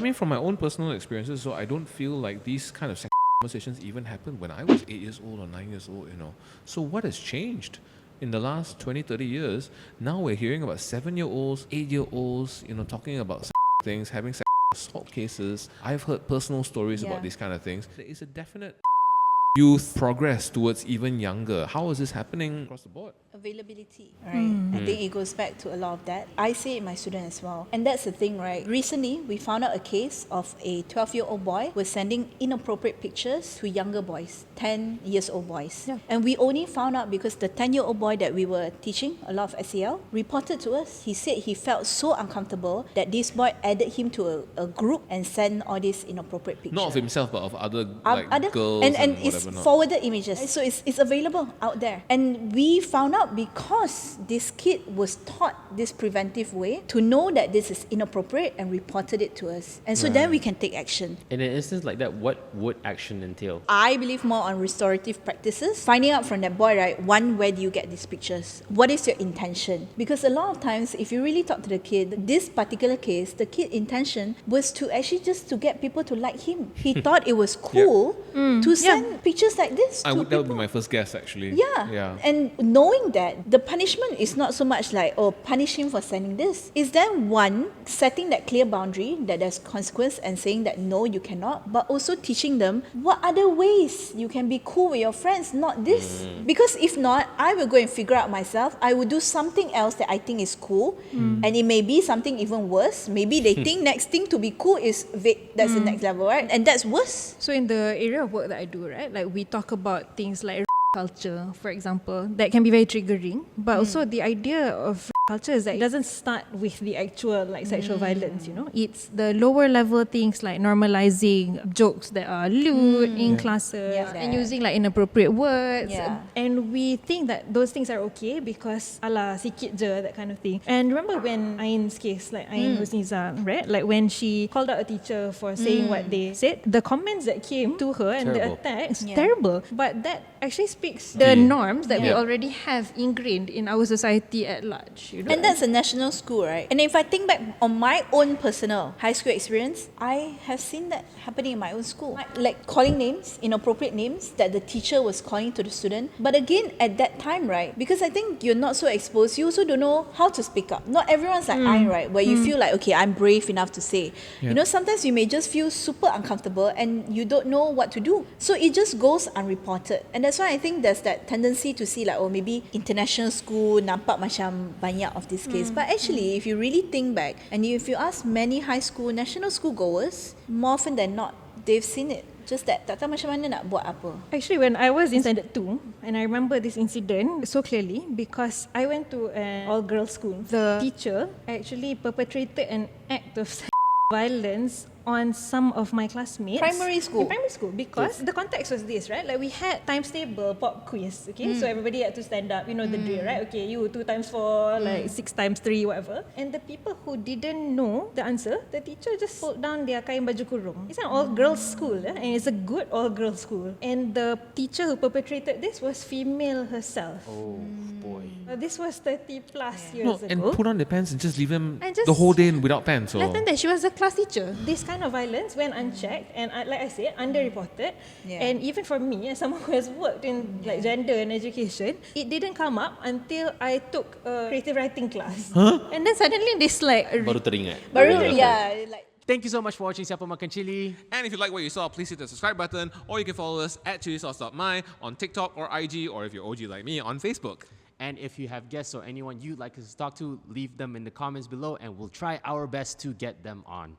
mean, from my own personal experiences, so I don't feel like these kind of conversations even happened when I was 8 years old or 9 years old, So what has changed in the last 20, 30 years? Now we're hearing about 7-year-olds, 8-year-olds, talking about things, having assault cases. I've heard personal stories about these kind of things. There is a definite youth progress towards even younger. How is this happening across the board? Availability, right? I think it goes back to a lot of that. I see it in my students as well. And that's the thing, right? Recently, we found out a case of a 12-year-old boy was sending inappropriate pictures to younger boys, 10-year-old boys. Yeah. And we only found out because the 10-year-old boy that we were teaching a lot of SEL reported to us. He said he felt so uncomfortable that this boy added him to a group and sent all these inappropriate pictures. Not of himself, but of other girls and whatever. it's forwarded images. So it's available out there. And we found out because this kid was taught this preventive way to know that this is inappropriate and reported it to us. And so then we can take action. In an instance like that, what would action entail? I believe more on restorative practices. Finding out from that boy, right, one, where do you get these pictures? What is your intention? Because a lot of times, if you really talk to the kid, this particular case, the kid's intention was to actually just to get people to like him. He thought it was cool to send pictures like this to that would be people. my first guess, actually. Yeah. And knowing that, the punishment is not so much like, oh, punish him for sending this. Is then one, setting that clear boundary that there's consequence and saying that no, you cannot, but also teaching them what other ways you can be cool with your friends, not this. Because if not, I will go and figure out myself. I will do something else that I think is cool. And it may be something even worse. Maybe they think next thing to be cool is vague. That's the next level, right? And that's worse. So in the area of work that I do, right, like we talk about things like culture, for example, that can be very triggering. But also the idea of culture is that it doesn't start with the actual like sexual violence, It's the lower level things like normalizing jokes that are lewd in classes and using like inappropriate words. And we think that those things are okay because ala sikit je, that kind of thing. And remember when Ain's case, like Ain Husniza, right? Like when she called out a teacher for saying what they said, the comments that came to her and the attacks, terrible. But that actually speaks the norms that we already have ingrained in our society at large. And that's a national school, right? And if I think back on my own personal high school experience, I have seen that happening in my own school. Like calling names, inappropriate names that the teacher was calling to the student. But again, at that time, right, because I think you're not so exposed, you also don't know how to speak up. Not everyone's like I, right, where you feel like, okay, I'm brave enough to say. Sometimes you may just feel super uncomfortable and you don't know what to do. So it just goes unreported. And that's why I think there's that tendency to see like, oh, maybe international school nampak macam banyak of this case. But actually, if you really think back, and if you ask many high school, national school goers, more often than not, they've seen it. Just that, tak tahu macam mana nak buat apa. Actually, when I was in standard 2, and I remember this incident so clearly because I went to an all-girls school. The teacher actually perpetrated an act of violence on some of my classmates. Primary school? In primary school, because the context was this, right? Like we had times table pop quiz, okay? So everybody had to stand up, the drill, right? Okay, you 2 times 4, like 6 times 3, whatever. And the people who didn't know the answer, the teacher just pulled down their kain baju kurung. It's an all-girls school, and it's a good all-girls school. And the teacher who perpetrated this was female herself. Oh, boy. This was 30 plus years ago. And put on the pants and just leave them And just the whole day without pants. Less than that, she was a class teacher. This kind of violence went unchecked and like I said, underreported. And even for me, as someone who has worked in like gender and education, it didn't come up until I took a creative writing class. And then suddenly this like Baru teringat. Thank you so much for watching Siapa Makan Chili. And if you like what you saw, please hit the subscribe button, or you can follow us at chilisauce.my on TikTok or IG, or if you're OG like me, on Facebook. And if you have guests or anyone you'd like us to talk to, leave them in the comments below and we'll try our best to get them on.